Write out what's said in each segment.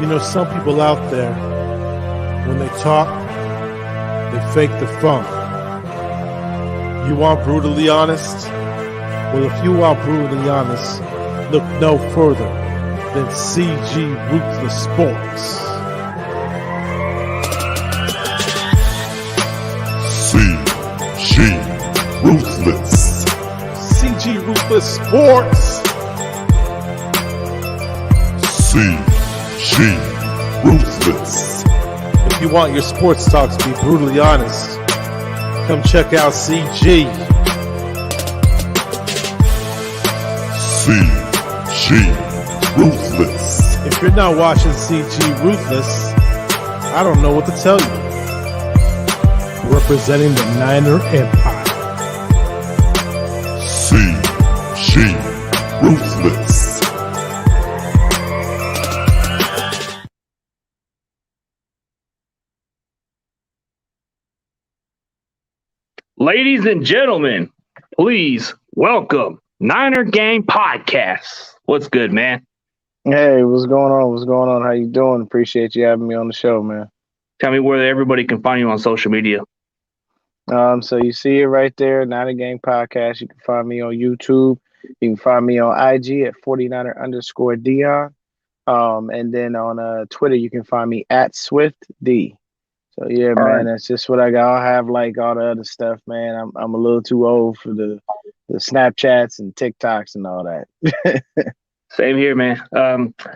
You know, some people out there, when they talk, they fake the funk. You want brutally honest? Well, if you want brutally honest, look no further than CG Ruthless Sports. CG Ruthless. CG Ruthless Sports. CG Ruthless. If you want your sports talks to be brutally honest, come check out CG. CG Ruthless. If you're not watching CG Ruthless, I don't know what to tell you. Representing the Niner Empire. CG Ruthless. Ladies and gentlemen, please welcome 9ergang Podcast. What's good, man? Hey, what's going on? What's going on? How you doing? Appreciate you having me on the show, man. Tell me where everybody can find you on social media. So you see it right there, 9ergang Podcast. You can find me on YouTube. You can find me on IG at 49er_Dion. And then on Twitter, you can find me at SwiftD. So yeah, man, right. That's just what I got. I'll have like all the other stuff, man. I'm a little too old for the Snapchats and TikToks and all that. Same here, man.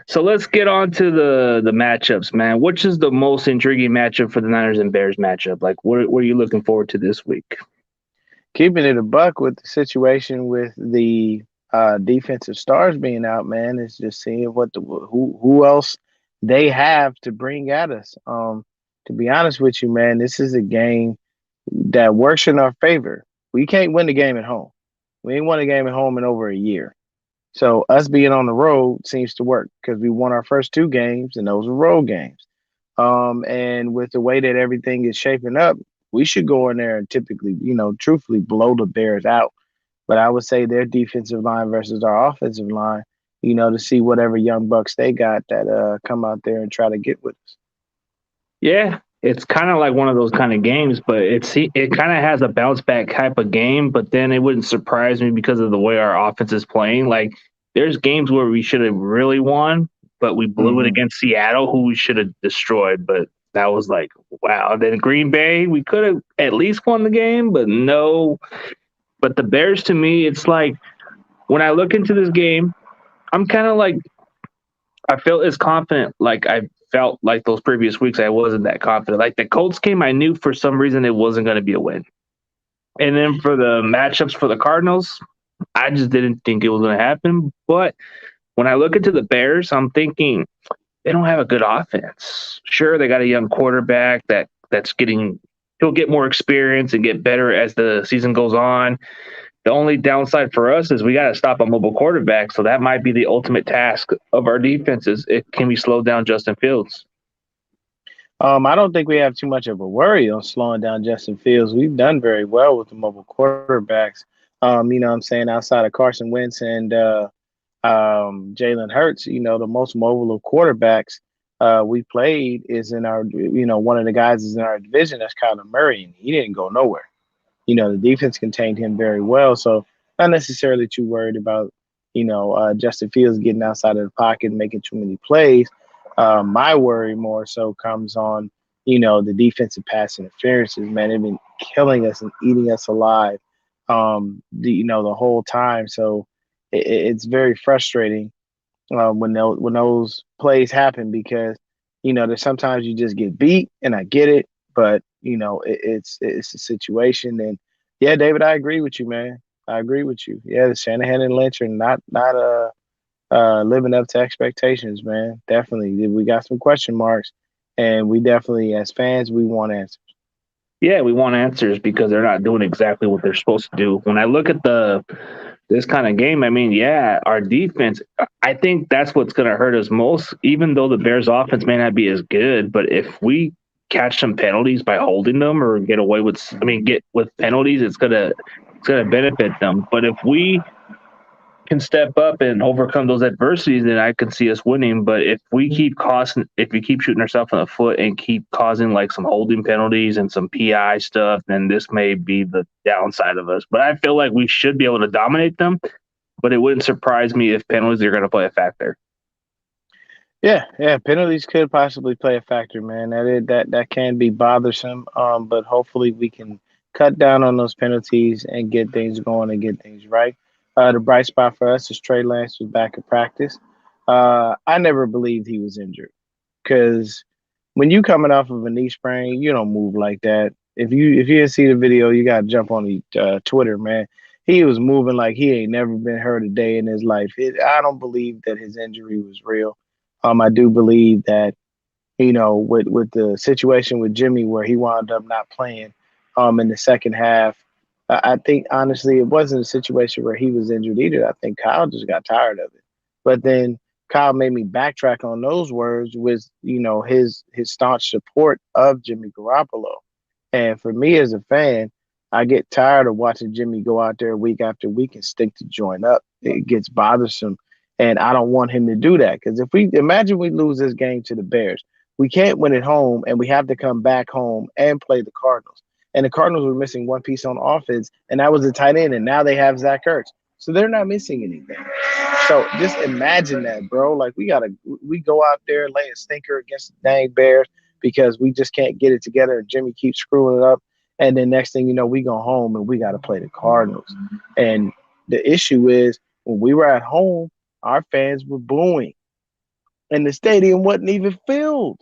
So let's get on to the matchups, man. Which is the most intriguing matchup for the Niners and Bears matchup? Like, what are you looking forward to this week? Keeping it a buck with the situation with the defensive stars being out, man, is just seeing who else they have to bring at us. To be honest with you, man, this is a game that works in our favor. We can't win the game at home. We ain't won a game at home in over a year. So us being on the road seems to work because we won our first two games and those were road games. And with the way that everything is shaping up, we should go in there and typically, truthfully blow the Bears out. But I would say their defensive line versus our offensive line, to see whatever young bucks they got that come out there and try to get with us. Yeah, it's kind of like one of those kind of games, but it kind of has a bounce back type of game. But then it wouldn't surprise me because of the way our offense is playing. Like, there's games where we should have really won, but we blew it against Seattle, who we should have destroyed. But that was like, wow. Then Green Bay, we could have at least won the game, but no. But the Bears, to me, it's like when I look into this game, I'm kind of like, I feel as confident like I felt like those previous weeks. I wasn't that confident. Like the Colts game, I knew for some reason it wasn't going to be a win. And then for the matchups for the Cardinals, I just didn't think it was going to happen. But when I look into the Bears, I'm thinking they don't have a good offense. Sure, they got a young quarterback he'll get more experience and get better as the season goes on. The only downside for us is we got to stop a mobile quarterback. So that might be the ultimate task of our defenses. Can we slow down Justin Fields? I don't think we have too much of a worry on slowing down Justin Fields. We've done very well with the mobile quarterbacks. Outside of Carson Wentz and Jalen Hurts, the most mobile of quarterbacks we played is in our, one of the guys is in our division. That's Kyler Murray, and he didn't go nowhere. The defense contained him very well. So not necessarily too worried about, Justin Fields getting outside of the pocket and making too many plays. My worry more so comes on, the defensive pass interferences, man. They've been killing us and eating us alive, the whole time. So it's very frustrating when those plays happen because, there's sometimes you just get beat, and I get it, but it's a situation. And yeah, David, I agree with you, man. I agree with you. Yeah, the Shanahan and Lynch are not living up to expectations, man. Definitely. We got some question marks, and we definitely, as fans, we want answers. Yeah, we want answers because they're not doing exactly what they're supposed to do. When I look at this kind of game, I mean, yeah, our defense, I think that's what's going to hurt us most, even though the Bears offense may not be as good. But if we catch some penalties by holding them or get with penalties, it's going to benefit them. But if we can step up and overcome those adversities, then I can see us winning. But if we keep shooting ourselves in the foot and keep causing like some holding penalties and some PI stuff, then this may be the downside of us. But I feel like we should be able to dominate them. But it wouldn't surprise me if penalties are going to play a factor. Yeah, penalties could possibly play a factor, man. That can be bothersome. But hopefully we can cut down on those penalties and get things going and get things right. The bright spot for us is Trey Lance was back at practice. I never believed he was injured because when you coming off of a knee sprain, you don't move like that. If you didn't see the video, you got to jump on the Twitter, man. He was moving like he ain't never been hurt a day in his life. I don't believe that his injury was real. I do believe that, with the situation with Jimmy where he wound up not playing in the second half, I think honestly it wasn't a situation where he was injured either. I think Kyle just got tired of it. But then Kyle made me backtrack on those words with, his staunch support of Jimmy Garoppolo. And for me as a fan, I get tired of watching Jimmy go out there week after week and stink to join up. It gets bothersome. And I don't want him to do that because if we imagine we lose this game to the Bears, we can't win at home and we have to come back home and play the Cardinals. And the Cardinals were missing one piece on offense, and that was the tight end. And now they have Zach Ertz. So they're not missing anything. So just imagine that, bro. Like we go out there, lay a stinker against the dang Bears because we just can't get it together and Jimmy keeps screwing it up. And then next thing you know, we go home and we got to play the Cardinals. And the issue is when we were at home, our fans were booing. And the stadium wasn't even filled.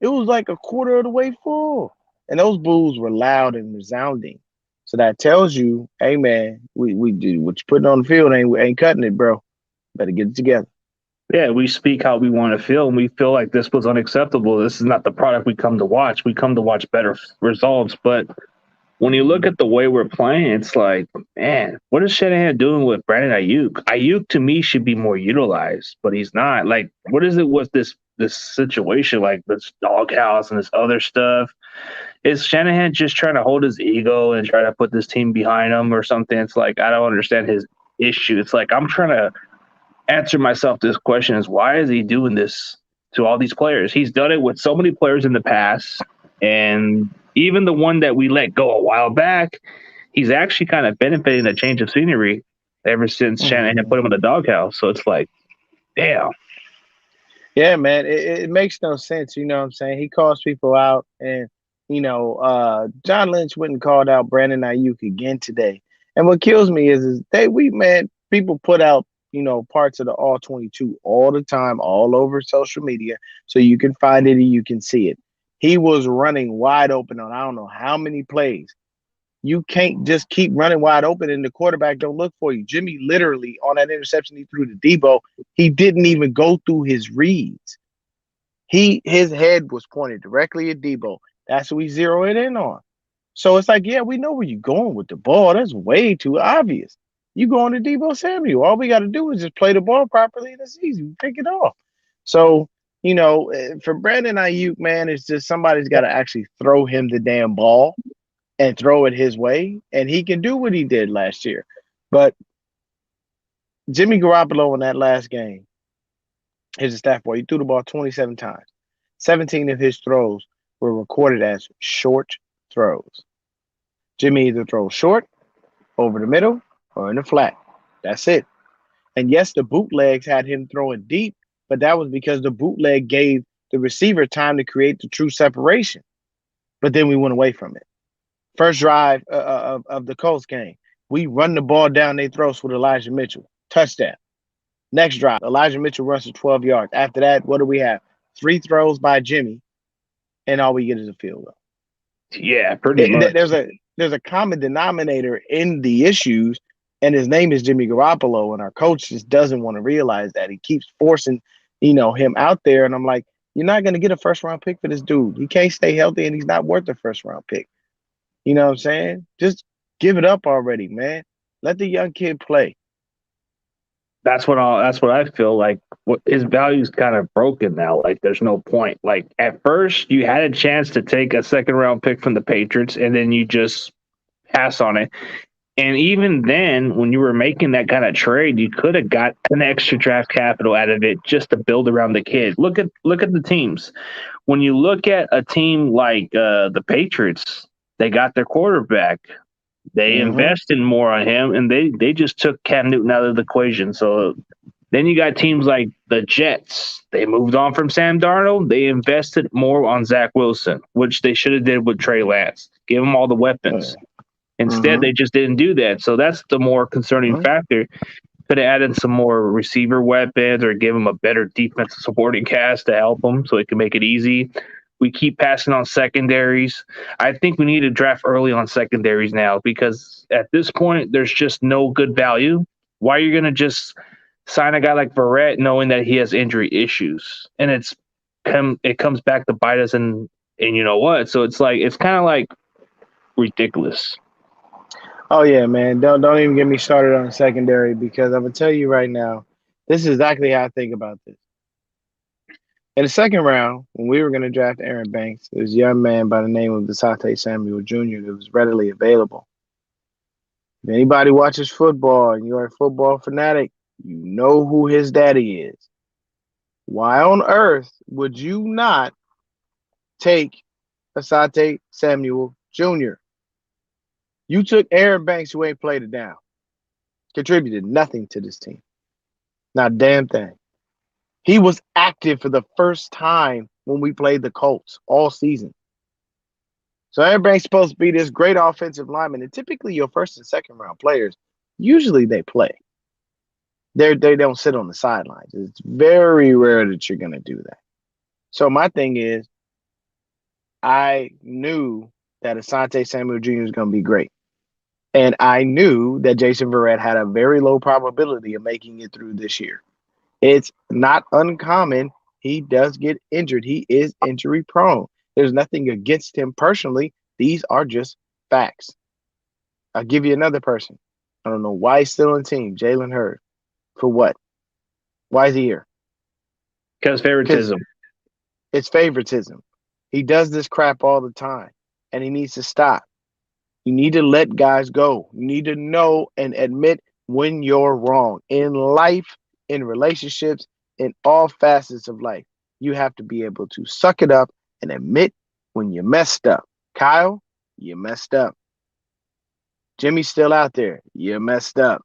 It was like a quarter of the way full. And those boos were loud and resounding. So that tells you, hey man, we do what you're putting on the field ain't cutting it, bro. Better get it together. Yeah, we speak how we want to feel, and we feel like this was unacceptable. This is not the product we come to watch. We come to watch better results. But when you look at the way we're playing, it's like, man, what is Shanahan doing with Brandon Ayuk? Ayuk to me should be more utilized, but he's not. Like, what is it with this situation, like this doghouse and this other stuff? Is Shanahan just trying to hold his ego and try to put this team behind him or something? It's like I don't understand his issue. It's like I'm trying to answer myself this question: is why is he doing this to all these players? He's done it with so many players in the past, and even the one that we let go a while back, he's actually kind of benefiting a change of scenery ever since Shanahan put him in the doghouse. So it's like, damn. Yeah, man, it makes no sense. You know what I'm saying? He calls people out, and John Lynch went and called out Brandon Ayuk again today. And what kills me is people put out parts of the All 22 all the time, all over social media, so you can find it and you can see it. He was running wide open on I don't know how many plays. You can't just keep running wide open and the quarterback don't look for you. Jimmy literally on that interception he threw to Debo, he didn't even go through his reads. His head was pointed directly at Debo. That's what we zeroed in on. So it's like, yeah, we know where you're going with the ball. That's way too obvious. You going to Debo Samuel. All we got to do is just play the ball properly and it's easy. We pick it off. So, for Brandon Ayuk, man, it's just somebody's got to actually throw him the damn ball and throw it his way. And he can do what he did last year. But Jimmy Garoppolo in that last game, here's a stat boy. He threw the ball 27 times. 17 of his throws were recorded as short throws. Jimmy either throws short, over the middle, or in the flat. That's it. And yes, the bootlegs had him throwing deep, but that was because the bootleg gave the receiver time to create the true separation. But then we went away from it. First drive of the Colts game, we run the ball down their throats with Elijah Mitchell. Touchdown. Next drive, Elijah Mitchell runs for 12 yards. After that, what do we have? 3 throws by Jimmy, and all we get is a field goal. Yeah, pretty much. There's a common denominator in the issues, and his name is Jimmy Garoppolo, and our coach just doesn't want to realize that. He keeps forcing, him out there, and I'm like, you're not going to get a first-round pick for this dude. He can't stay healthy, and he's not worth a first-round pick. You know what I'm saying? Just give it up already, man. Let the young kid play. That's what I feel like. His value's kind of broken now. Like, there's no point. Like, at first, you had a chance to take a second-round pick from the Patriots, and then you just pass on it. And even then, when you were making that kind of trade, you could have got an extra draft capital out of it just to build around the kid. Look at the teams. When you look at a team like the Patriots, they got their quarterback. They invested more on him, and they just took Cam Newton out of the equation. So then you got teams like the Jets. They moved on from Sam Darnold. They invested more on Zach Wilson, which they should have did with Trey Lance. Give him all the weapons. Instead, they just didn't do that. So that's the more concerning factor. Could have added some more receiver weapons or give him a better defensive supporting cast to help him so it can make it easy. We keep passing on secondaries. I think we need to draft early on secondaries now because at this point, there's just no good value. Why are you going to just sign a guy like Verrett knowing that he has injury issues? And it comes back to bite us and you know what? So it's kind of like ridiculous. Oh yeah, man. Don't even get me started on secondary because I'm gonna tell you right now, this is exactly how I think about this. In the second round, when we were gonna draft Aaron Banks, there was a young man by the name of Asante Samuel Jr. that was readily available. If anybody watches football and you're a football fanatic, you know who his daddy is. Why on earth would you not take Asante Samuel Jr.? You took Aaron Banks, who ain't played it down, contributed nothing to this team. Not a damn thing. He was active for the first time when we played the Colts all season. So Aaron Banks supposed to be this great offensive lineman, and typically your first and second round players, usually they play. They don't sit on the sidelines. It's very rare that you're going to do that. So my thing is, I knew that Asante Samuel Jr. was going to be great. And I knew that Jason Verrett had a very low probability of making it through this year. It's not uncommon. He does get injured. He is injury prone. There's nothing against him personally. These are just facts. I'll give you another person. I don't know why he's still on the team. Jalen Hurd. For what? Why is he here? Because favoritism. It's favoritism. He does this crap all the time, and he needs to stop. You need to let guys go. You need to know and admit when you're wrong. In life, in relationships, in all facets of life, you have to be able to suck it up and admit when you messed up. Kyle, you messed up. Jimmy's still out there. You messed up.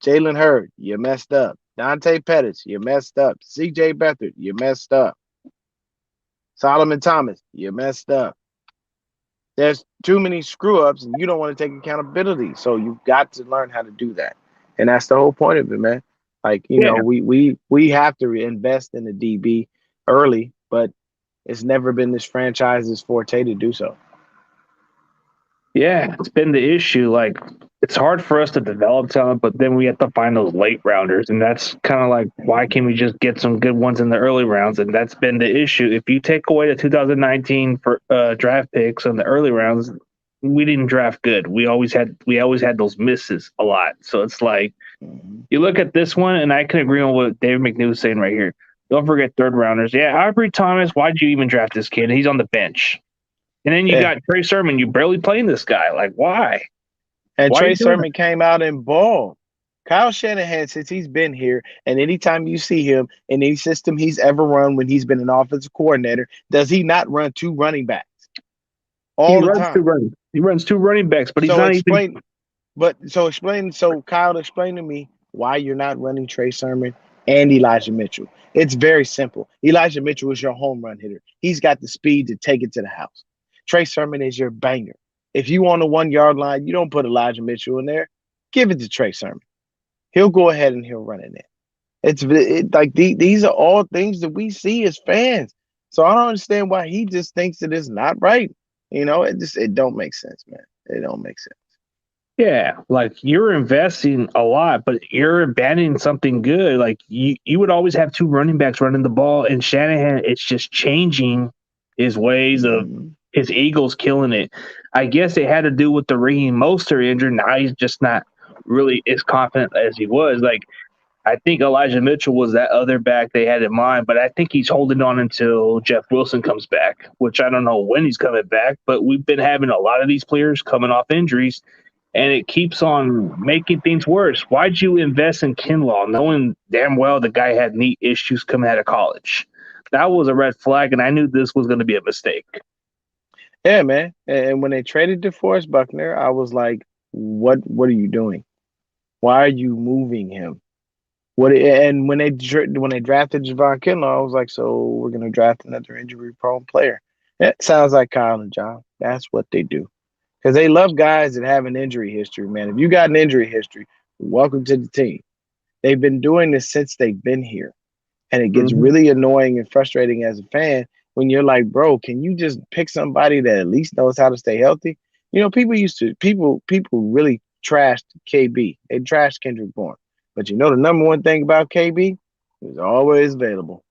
Jalen Hurd, you messed up. Dante Pettis, you messed up. CJ Beathard, you messed up. Solomon Thomas, you messed up. There's too many screw-ups, and you don't want to take accountability. So you've got to learn how to do that. And that's the whole point of it, man. Like, you know, we have to invest in the DB early, but it's never been this franchise's forte to do so. Yeah, it's been the issue. Like, it's hard for us to develop talent, but then we have to find those late rounders. And that's kind of like, why can't we just get some good ones in the early rounds? And that's been the issue. If you take away the 2019 draft picks in the early rounds, we didn't draft good. We always had those misses a lot. So it's like, you look at this one, and I can agree on what David McNew is saying right here. Don't forget third rounders. Yeah, Aubrey Thomas, why'd you even draft this kid? He's on the bench. And then you got Trey Sermon. You barely playing this guy. Like, why? And Trey Sermon came out and balled. Kyle Shanahan, since he's been here, and anytime you see him in any system he's ever run when he's been an offensive coordinator, does he not run two running backs all the time? He runs two running backs, but he's not even. So Kyle, explain to me why you're not running Trey Sermon and Elijah Mitchell. It's very simple. Elijah Mitchell is your home run hitter. He's got the speed to take it to the house. Trey Sermon is your banger. If you on the 1 yard line, you don't put Elijah Mitchell in there. Give it to Trey Sermon. He'll go ahead and he'll run in there. These are all things that we see as fans. So I don't understand why he just thinks that it's not right. You know, it don't make sense, man. It don't make sense. Yeah, like you're investing a lot, but you're abandoning something good. Like you would always have two running backs running the ball, and Shanahan, it's just changing his ways of his Eagles killing it. I guess it had to do with the Raheem Mostert injury. Now he's just not really as confident as he was. Like, I think Elijah Mitchell was that other back they had in mind, but I think he's holding on until Jeff Wilson comes back, which I don't know when he's coming back, but we've been having a lot of these players coming off injuries, and it keeps on making things worse. Why'd you invest in Kinlaw knowing damn well the guy had knee issues coming out of college? That was a red flag, and I knew this was going to be a mistake. Yeah, man. And when they traded DeForest Buckner, I was like, what are you doing? Why are you moving him? And when they drafted Javon Kinlaw, I was like, so we're gonna draft another injury prone player. That sounds like Kyle and John. That's what they do. Because they love guys that have an injury history, man. If you got an injury history, welcome to the team. They've been doing this since they've been here. And it gets really annoying and frustrating as a fan when you're like, bro, can you just pick somebody that at least knows how to stay healthy? You know, people really trashed KB. They trashed Kendrick Bourne. But you know the number one thing about KB? He was always available.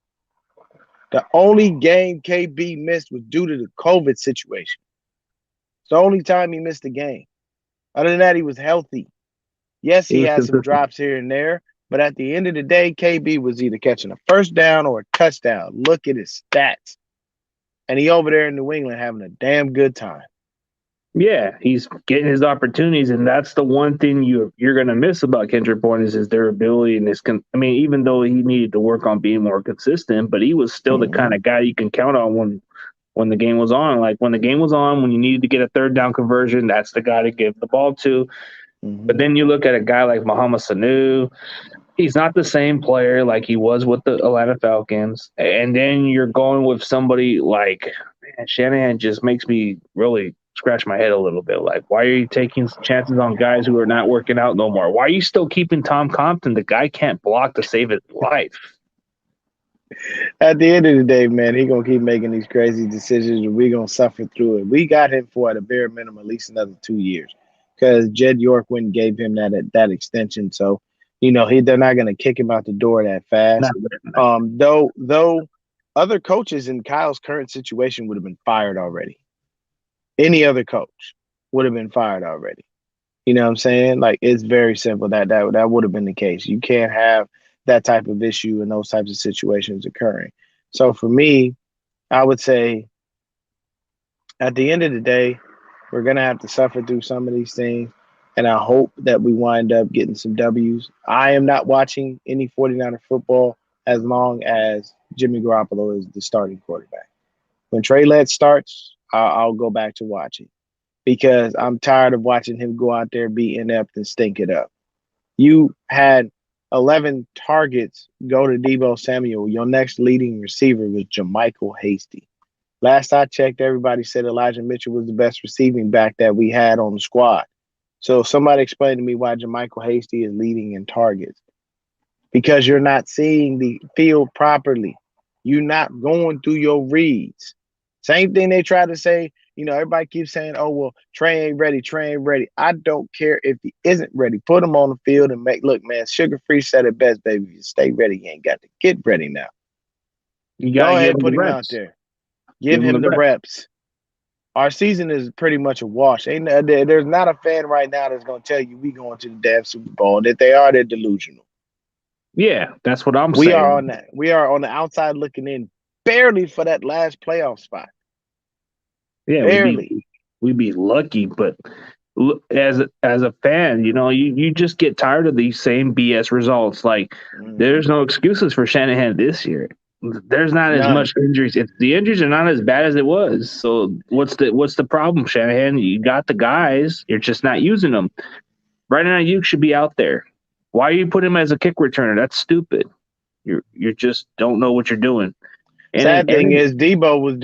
The only game KB missed was due to the COVID situation. It's the only time he missed a game. Other than that, he was healthy. Yes, he had some drops here and there, but at the end of the day, KB was either catching a first down or a touchdown. Look at his stats. And he over there in New England having a damn good time. Yeah, he's getting his opportunities, and that's the one thing you're going to miss about Kendrick Bourne is his durability and his. I mean, even though he needed to work on being more consistent, but he was still the kind of guy you can count on when the game was on. Like when the game was on, when you needed to get a third down conversion, that's the guy to give the ball to. But then you look at a guy like Mohamed Sanu. He's not the same player like he was with the Atlanta Falcons. And then you're going with somebody like Shanahan just makes me really scratch my head a little bit. Like, why are you taking chances on guys who are not working out no more? Why are you still keeping Tom Compton? The guy can't block to save his life. At the end of the day, man, he gonna keep making these crazy decisions, and we gonna suffer through it. We got him for at a bare minimum at least another 2 years because Jed York went and gave him that extension. So, you know, they're not gonna kick him out the door that fast. Though other coaches in Kyle's current situation would have been fired already. Any other coach would have been fired already. You know what I'm saying? Like, it's very simple. That would have been the case. You can't have that type of issue and those types of situations occurring. So for me, I would say at the end of the day, we're going to have to suffer through some of these things. And I hope that we wind up getting some W's. I am not watching any 49er football as long as Jimmy Garoppolo is the starting quarterback. When Trey Lance starts, I'll go back to watching because I'm tired of watching him go out there, be inept, and stink it up. You had 11 targets go to Deebo Samuel. Your next leading receiver was Jermichael Hasty. Last I checked, everybody said Elijah Mitchell was the best receiving back that we had on the squad. So somebody explain to me why Jermichael Hasty is leading in targets. Because you're not seeing the field properly. You're not going through your reads. Same thing they try to say, you know, everybody keeps saying, oh, well, Trey ain't ready, Trey ain't ready. I don't care if he isn't ready. Put him on the field and look, man, Sugar Free said it best, baby. You stay ready. You ain't got to get ready now. You got Go to ahead and put him out there. Give him the reps. Our season is pretty much a wash. There's not a fan right now that's going to tell you we going to the damn Super Bowl. And if they are, they're delusional. Yeah, that's what I'm saying. We are on the outside looking in barely for that last playoff spot. Yeah, barely. We'd be lucky, but as a fan, you know, you just get tired of these same BS results. Like, there's no excuses for Shanahan this year. There's not as much injuries. The injuries are not as bad as it was. So what's the problem, Shanahan? You got the guys, you're just not using them. Brandon Ayuk should be out there. Why you put him as a kick returner? That's stupid. You just don't know what you're doing. Sad thing is Debo was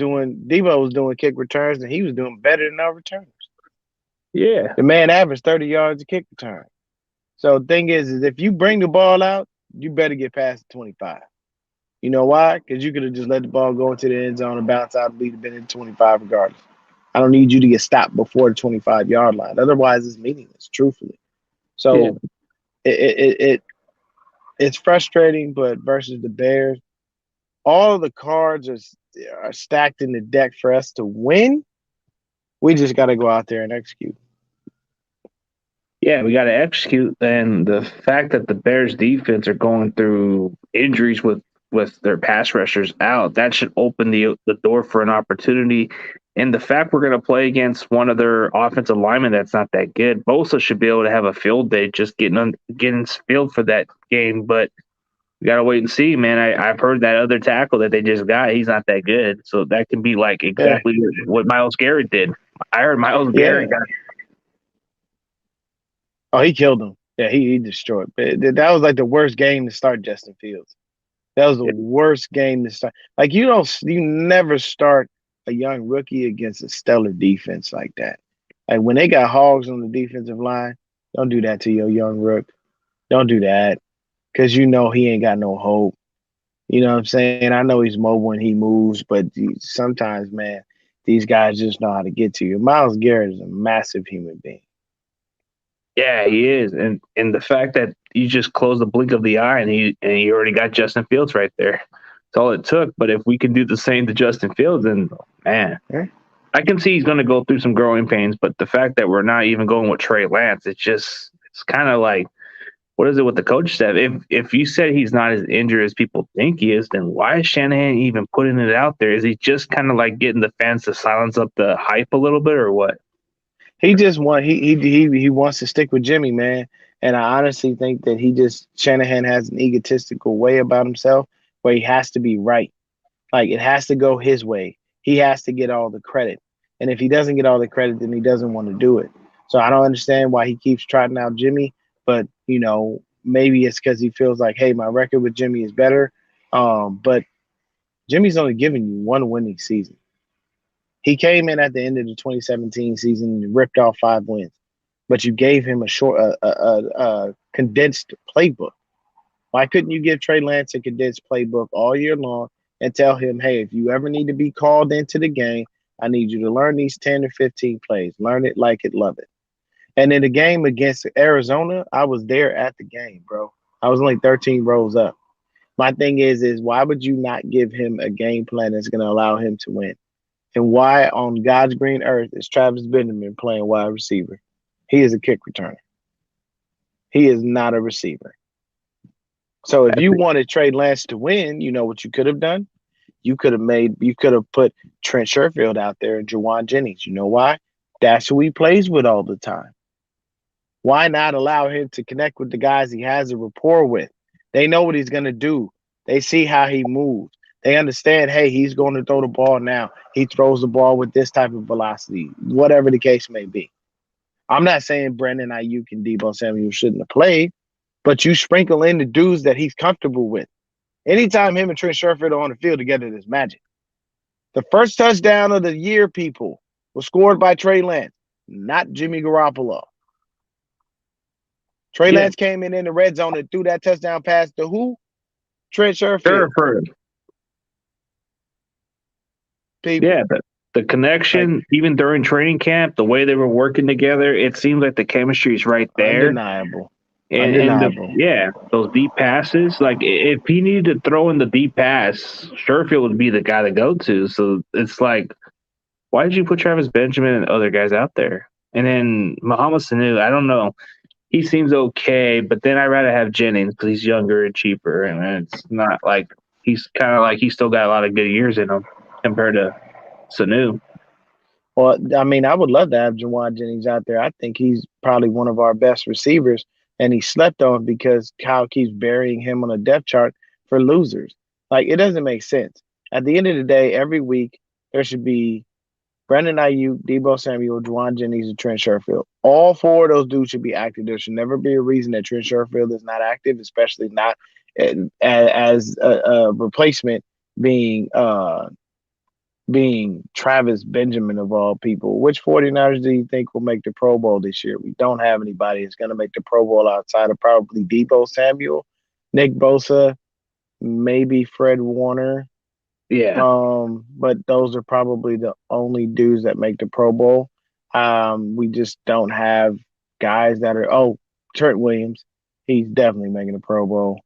doing kick returns and he was doing better than our returners. Yeah. The man averaged 30 yards a kick return. So the thing is if you bring the ball out, you better get past the 25. You know why? Because you could have just let the ball go into the end zone and bounce out and lead the been in 25 regardless. I don't need you to get stopped before the 25-yard line. Otherwise, it's meaningless, truthfully. So it's frustrating, but versus the Bears, all of the cards are stacked in the deck for us to win. We just got to go out there and execute. Yeah, we got to execute. And the fact that the Bears defense are going through injuries with their pass rushers out, that should open the door for an opportunity. And the fact we're going to play against one of their offensive linemen that's not that good, Bosa should be able to have a field day just getting field for that game. But we got to wait and see, man. I've heard that other tackle that they just got, he's not that good. So that can be like exactly what Myles Garrett did. I heard Myles Garrett got. Oh, he killed him. Yeah, he destroyed. That was like the worst game to start Justin Fields. That was the worst game to start. Like you never start a young rookie against a stellar defense like that. Like when they got hogs on the defensive line, don't do that to your young rook. Don't do that because you know he ain't got no hope. You know what I'm saying? I know he's mobile and he moves, but sometimes, man, these guys just know how to get to you. Myles Garrett is a massive human being. Yeah, he is, and the fact that you just close the blink of the eye and he already got Justin Fields right there. That's all it took. But if we can do the same to Justin Fields, then man, I can see he's going to go through some growing pains. But the fact that we're not even going with Trey Lance, it's kind of like, what is it with the coach staff? If you said he's not as injured as people think he is, then why is Shanahan even putting it out there? Is he just kind of like getting the fans to silence up the hype a little bit, or what? He just he wants to stick with Jimmy, man. And I honestly think that Shanahan has an egotistical way about himself where he has to be right. Like it has to go his way. He has to get all the credit. And if he doesn't get all the credit, then he doesn't want to do it. So I don't understand why he keeps trotting out Jimmy, but maybe it's because he feels like, hey, my record with Jimmy is better. But Jimmy's only given you one winning season. He came in at the end of the 2017 season and ripped off 5 wins, but you gave him a condensed playbook. Why couldn't you give Trey Lance a condensed playbook all year long and tell him, hey, if you ever need to be called into the game, I need you to learn these 10 or 15 plays. Learn it, like it, love it. And in the game against Arizona, I was there at the game, bro. I was only 13 rows up. My thing is why would you not give him a game plan that's going to allow him to win? And why on God's green earth is Travis Benjamin playing wide receiver? He is a kick returner. He is not a receiver. So if you wanted Trey Lance to win, you know what you could have done? You could have put Trent Sherfield out there and Juwan Jennings. You know why? That's who he plays with all the time. Why not allow him to connect with the guys he has a rapport with? They know what he's going to do. They see how he moves. They understand, hey, he's going to throw the ball now. He throws the ball with this type of velocity, whatever the case may be. I'm not saying Brandon Ayuk and Deebo Samuel shouldn't have played, but you sprinkle in the dudes that he's comfortable with. Anytime him and Trent Sherfield are on the field together, there's magic. The first touchdown of the year, people, was scored by Trey Lance, not Jimmy Garoppolo. Trey Lance came in the red zone and threw that touchdown pass to who? Trent Sherfield. People. Yeah, the connection, even during training camp, the way they were working together, it seems like the chemistry is right there. Undeniable. And those deep passes, like if he needed to throw in the deep pass, Sherfield would be the guy to go to. So it's like, why did you put Travis Benjamin and other guys out there? And then Mohamed Sanu, I don't know. He seems okay, but then I'd rather have Jennings because he's younger and cheaper. And it's not like he's kind of like he's still got a lot of good years in him compared to Sanu. Well, I mean, I would love to have Juwan Jennings out there. I think he's probably one of our best receivers, and he slept on because Kyle keeps burying him on a depth chart for losers. Like, it doesn't make sense. At the end of the day, every week, there should be Brandon Ayuk, Deebo Samuel, Juwan Jennings, and Trent Sherfield. All 4 of those dudes should be active. There should never be a reason that Trent Sherfield is not active, especially not as a replacement being Travis Benjamin of all people. Which 49ers do you think will make the Pro Bowl this year? We don't have anybody that's going to make the Pro Bowl outside of probably Deebo Samuel, Nick Bosa, maybe Fred Warner. Yeah. But those are probably the only dudes that make the Pro Bowl. We just don't have guys that are Trent Williams. He's definitely making the Pro Bowl.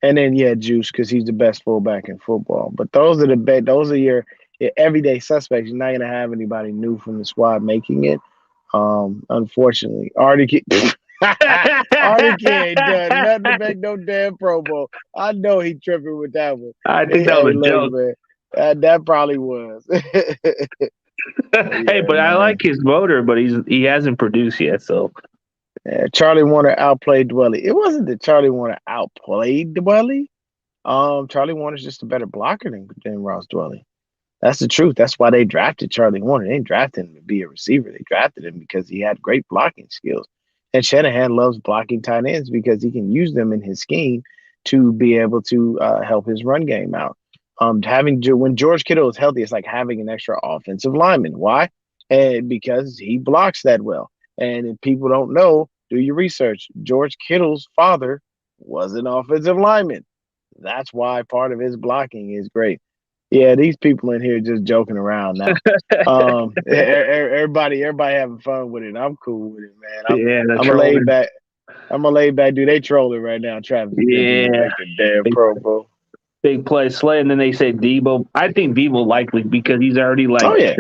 And then Juice, because he's the best fullback in football. But those are your everyday suspects. You're not gonna have anybody new from the squad making it. Unfortunately, Artie ain't done nothing to make no damn Pro Bowl. I know he tripping with that one. I think that was a joke. Man. That probably was. Hey, Yeah, but I man. like his motor, but he hasn't produced yet. So Yeah, Charlie Warner outplayed Dwelly. It wasn't that Charlie Warner outplayed Dwelly. Charlie Warner's just a better blocker than Ross Dwelly. That's the truth. That's why they drafted Charlie Warner. They didn't draft him to be a receiver. They drafted him because he had great blocking skills. And Shanahan loves blocking tight ends because he can use them in his scheme to be able to help his run game out. Having when George Kittle is healthy, it's like having an extra offensive lineman. Why? And because he blocks that well. And if people don't know, do your research. George Kittle's father was an offensive lineman. That's why part of his blocking is great. Yeah, these people in here just joking around now. Everybody having fun with it. I'm cool with it, man. yeah, the I'm a laid trolling. back. I'm a laid back dude. They trolling right now. Travis Benjamin gonna Yeah, make the damn big, Pro Bowl. big play Slay, and then they say Debo. I think Debo likely because he's already Oh like yeah,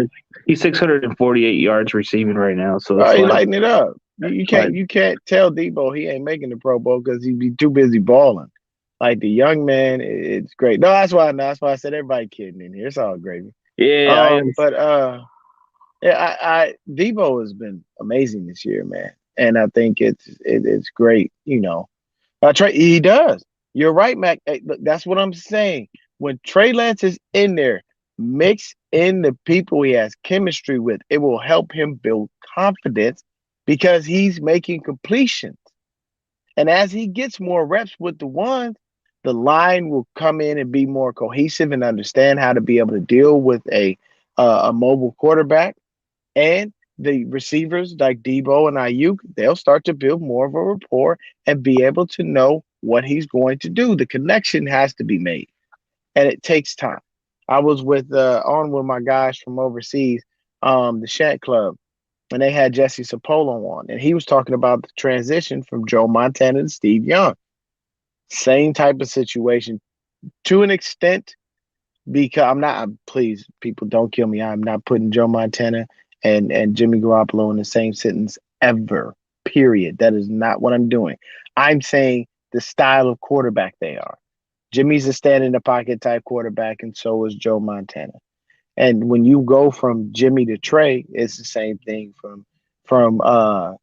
he's 648 yards receiving right now. So oh it's he like, lighting it up. You like can't tell Debo he ain't making the Pro Bowl because he be too busy balling. Like the young man, it's great. No, that's why I said everybody kidding in here. It's all gravy. yeah, I am. But yeah, I Debo has been amazing this year, man, and I think it's great. Trey, he does. You're right, Mac. Hey, look, that's what I'm saying. When Trey Lance is in there, mix in the people he has chemistry with. It will help him build confidence because he's making completions. And as he gets more reps with the ones, the line will come in and be more cohesive and understand how to be able to deal with a mobile quarterback. And the receivers like Debo and Ayuk, they'll start to build more of a rapport and be able to know what he's going to do. The connection has to be made, and it takes time. I was on with my guys from overseas, the Shank Club, and they had Jesse Sapolo on, and he was talking about the transition from Joe Montana to Steve Young. Same type of situation to an extent, because please, people don't kill me. I'm not putting Joe Montana and Jimmy Garoppolo in the same sentence ever. Period. That is not what I'm doing. I'm saying the style of quarterback they are. Jimmy's a stand in the pocket type quarterback, and so is Joe Montana. And when you go from Jimmy to Trey, it's the same thing from uh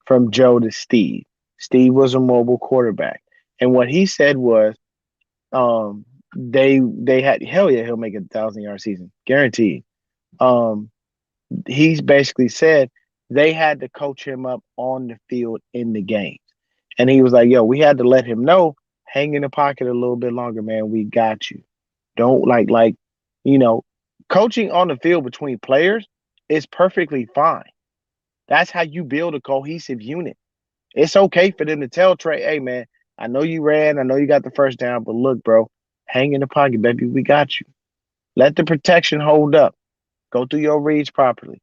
from Joe to Steve. Steve was a mobile quarterback. And what he said was, they had, hell yeah, he'll make a 1,000-yard season, guaranteed. Um, he's basically said they had to coach him up on the field in the game, and he was like, "Yo, we had to let him know, hang in the pocket a little bit longer, man. We got you. Don't you know, coaching on the field between players is perfectly fine. That's how you build a cohesive unit. It's okay for them to tell Trey, hey, man, I know you ran, I know you got the first down, but look, bro, hang in the pocket, baby. We got you. Let the protection hold up. Go through your reads properly.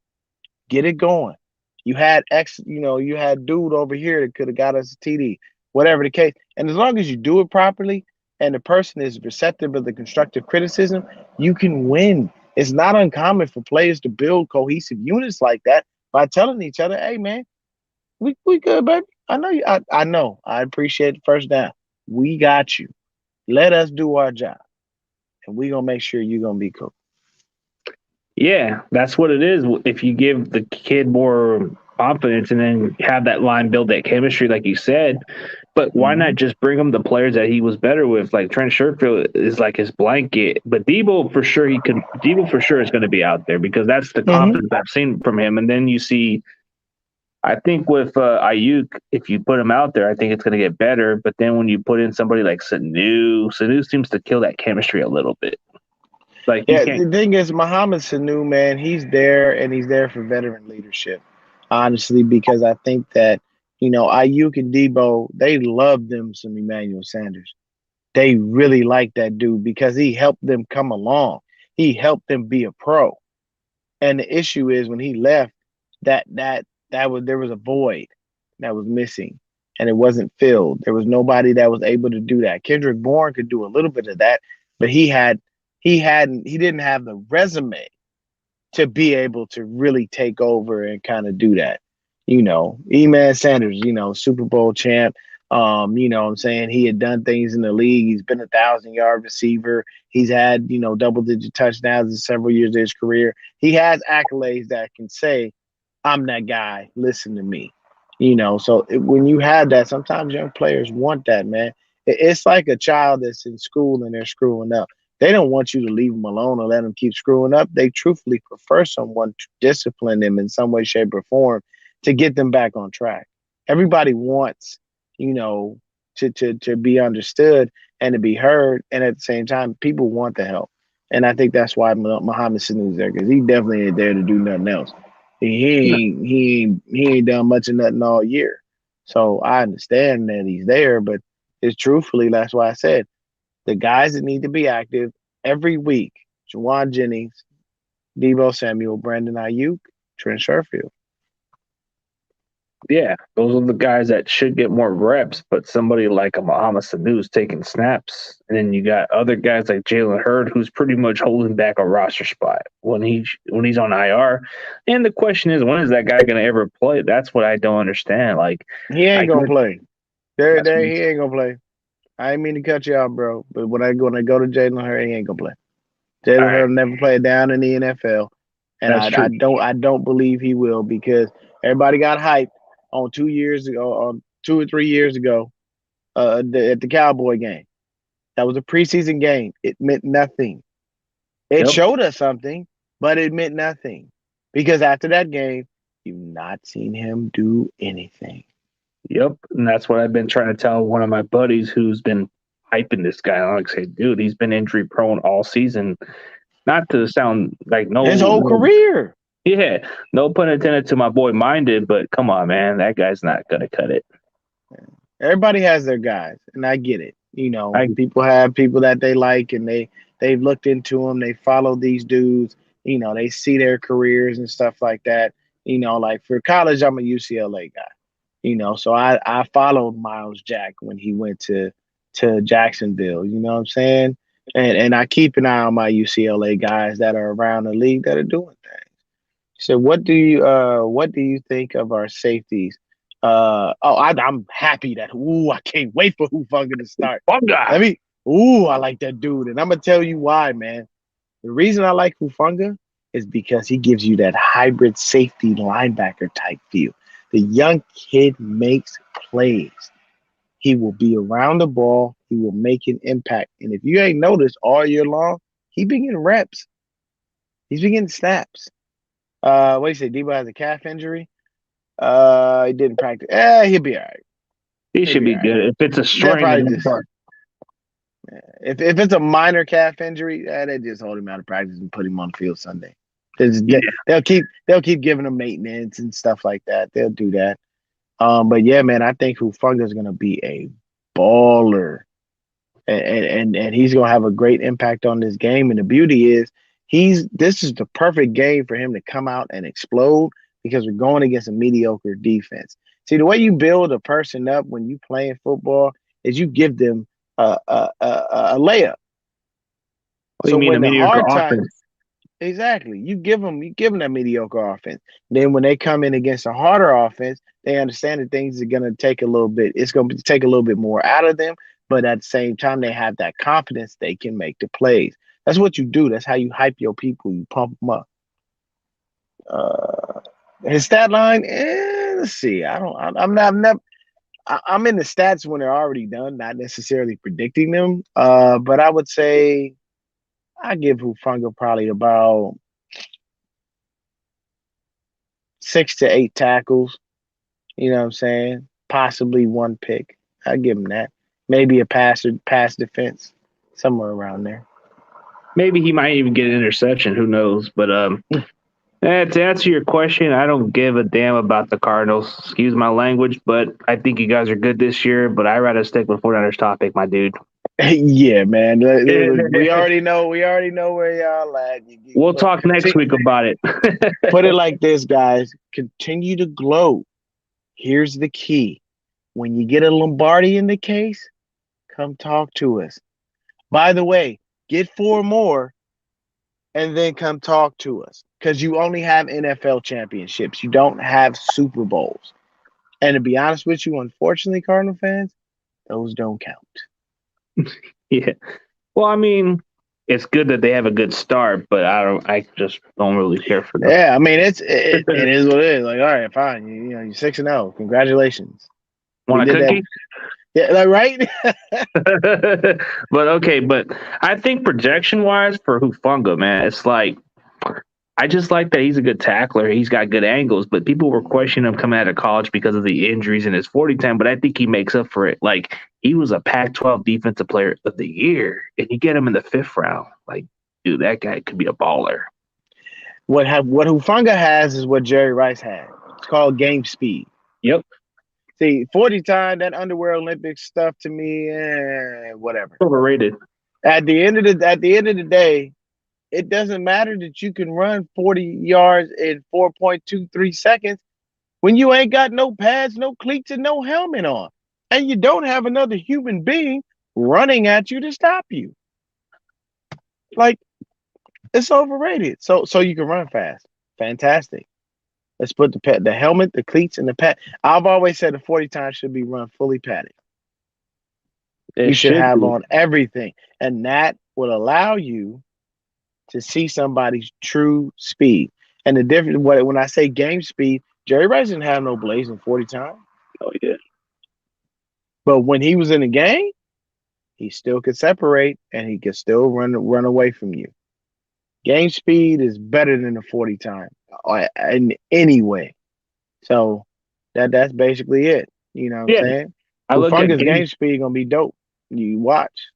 Get it going. You had dude over here that could have got us a TD, whatever the case. And as long as you do it properly and the person is receptive of the constructive criticism, you can win. It's not uncommon for players to build cohesive units like that by telling each other, hey, man, we good, baby. I know you. I know. I appreciate the first down. We got you. Let us do our job, and we gonna make sure you're gonna be cool. Yeah, that's what it is. If you give the kid more confidence and then have that line build that chemistry, like you said, but why Mm-hmm. not just bring him the players that he was better with? Like Trent Sherfield is like his blanket, but Debo for sure he can. Debo for sure is going to be out there because that's the Mm-hmm. confidence I've seen from him. And then you see, I think with Ayuk, if you put him out there, I think it's going to get better. But then when you put in somebody like Sanu seems to kill that chemistry a little bit. Like you Yeah, can't. the thing is, Mohamed Sanu, man, he's there and he's there for veteran leadership. Honestly, because I think that Ayuk and Debo, they love them some Emmanuel Sanders. They really like that dude because he helped them come along. He helped them be a pro. And the issue is when he left, there was a void that was missing, and it wasn't filled. There was nobody that was able to do that. Kendrick Bourne could do a little bit of that, but he didn't have the resume to be able to really take over and kind of do that. Eman Sanders, Super Bowl champ. You know what I'm saying? He had done things in the league. He's been 1,000-yard receiver. He's had, double-digit touchdowns in several years of his career. He has accolades that can say, I'm that guy. Listen to me. When you have that, sometimes young players want that, man. It's like a child that's in school and they're screwing up. They don't want you to leave them alone or let them keep screwing up. They truthfully prefer someone to discipline them in some way, shape, or form to get them back on track. Everybody wants, to be understood and to be heard. And at the same time, people want the help. And I think that's why Muhammad Sanu's there, because he definitely ain't there to do nothing else. He ain't done much of nothing all year. So I understand that he's there, but it's truthfully, that's why I said the guys that need to be active every week: Juwan Jennings, Deebo Samuel, Brandon Ayuk, Trent Sherfield. Yeah, those are the guys that should get more reps, but somebody like a Muhammad Sanu is taking snaps. And then you got other guys like Jalen Hurd, who's pretty much holding back a roster spot when he's on IR. And the question is, when is that guy going to ever play? That's what I don't understand. Like, he ain't gonna play. He ain't gonna play. I ain't mean to cut you out, bro, but when I go to Jalen Hurd, he ain't gonna play. Jalen Hurd never played down in the NFL, and I don't believe he will, because everybody got hyped on 2 years ago, on 2 or 3 years ago, at the Cowboy game. That was a preseason game. It meant nothing. It showed us something, but it meant nothing, because after that game, you've not seen him do anything. Yep, and that's what I've been trying to tell one of my buddies who's been hyping this guy. I like say, dude, he's been injury prone all season. Not to sound like his whole career. Yeah, no pun intended to my boy Minded, but come on, man, that guy's not gonna cut it. Everybody has their guys, and I get it. People have people that they like, and they've looked into them. They follow these dudes. They see their careers and stuff like that. Like for college, I'm a UCLA guy. So I followed Miles Jack when he went to Jacksonville. You know what I'm saying? And I keep an eye on my UCLA guys that are around the league that are doing things. So what do you think of our safeties? I'm happy that I can't wait for Hufanga to start. I like that dude, and I'm gonna tell you why, man. The reason I like Hufanga is because he gives you that hybrid safety linebacker type feel. The young kid makes plays. He will be around the ball. He will make an impact. And if you ain't noticed all year long, he been getting reps. He's been getting snaps. What do you say? Deebo has a calf injury. He didn't practice. He'll be all right. He should be good. If it's a strain, if it's a minor calf injury, they just hold him out of practice and put him on the field Sunday. They'll keep giving him maintenance and stuff like that. They'll do that. But yeah, man, I think Hufanga is gonna be a baller, and he's gonna have a great impact on this game. And the beauty is, this is the perfect game for him to come out and explode, because we're going against a mediocre defense. See, the way you build a person up when you playing football is you give them a layup. So when the hard time, exactly, you give them that mediocre offense. Then when they come in against a harder offense, they understand that things are going to take a little bit. It's going to take a little bit more out of them, but at the same time, they have that confidence they can make the plays. That's what you do. That's how you hype your people. You pump them up. His stat line, let's see. I'm in the stats when they're already done, not necessarily predicting them. But I would say I give Hufanga probably about 6 to 8 tackles. You know what I'm saying? Possibly 1 pick. I give him that. Maybe a pass defense, somewhere around there. Maybe he might even get an interception. Who knows? But to answer your question, I don't give a damn about the Cardinals. Excuse my language, but I think you guys are good this year. But I'd rather stick with 49ers topic, my dude. Yeah, man. We already know where y'all at. We'll talk next week about it. Put it like this, guys. Continue to gloat. Here's the key. When you get a Lombardi in the case, come talk to us. By the way, get 4 more and then come talk to us, because you only have NFL championships. You don't have Super Bowls. And to be honest with you, unfortunately, Cardinal fans, those don't count. Yeah. Well, I mean, it's good that they have a good start, but I just don't really care for them. Yeah, I mean it is what it is. Like, all right, fine. You know, you're 6-0. Congratulations. We Want a did that. cookie? Yeah, like, right? But okay, but I think projection wise for Hufunga, man, it's like I just like that he's a good tackler. He's got good angles, but people were questioning him coming out of college because of the injuries in his 40 time. But I think he makes up for it. Like he was a Pac-12 Defensive Player of the Year, and you get him in the 5th round. Like, dude, that guy could be a baller. What Hufanga has is what Jerry Rice had. It's called game speed. Yep, See, 40 time, that underwear Olympics stuff to me, whatever. overrated. At the end of the day, it doesn't matter that you can run 40 yards in 4.23 seconds when you ain't got no pads, no cleats, and no helmet on. And you don't have another human being running at you to stop you. Like, it's overrated. So you can run fast. Fantastic. Let's put the helmet, the cleats, and the pad. I've always said the 40 times should be run fully padded. It You should have be. on everything. And that will allow you to see somebody's true speed. And the difference, when I say game speed, Jerry Rice didn't have no blazing 40 time. Oh yeah. But when he was in the game, he still could separate and he could still run away from you. Game speed is better than the 40 time in any way. So that's basically it. You know what I'm saying? I look at game speed gonna be dope. You watch.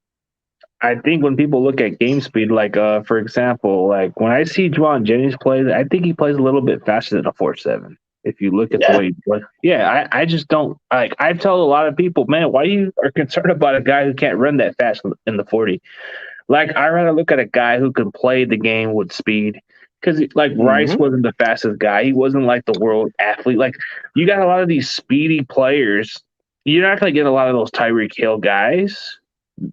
I think when people look at game speed, like for example, like when I see Juwan Jennings play, I think he plays a little bit faster than a 4.7. If you look at the way he plays, I just don't like. I tell a lot of people, man, why you are concerned about a guy who can't run that fast in the 40? Like I rather look at a guy who can play the game with speed. Because like Rice wasn't the fastest guy, he wasn't like the world athlete. Like you got a lot of these speedy players. You're not going to get a lot of those Tyreek Hill guys.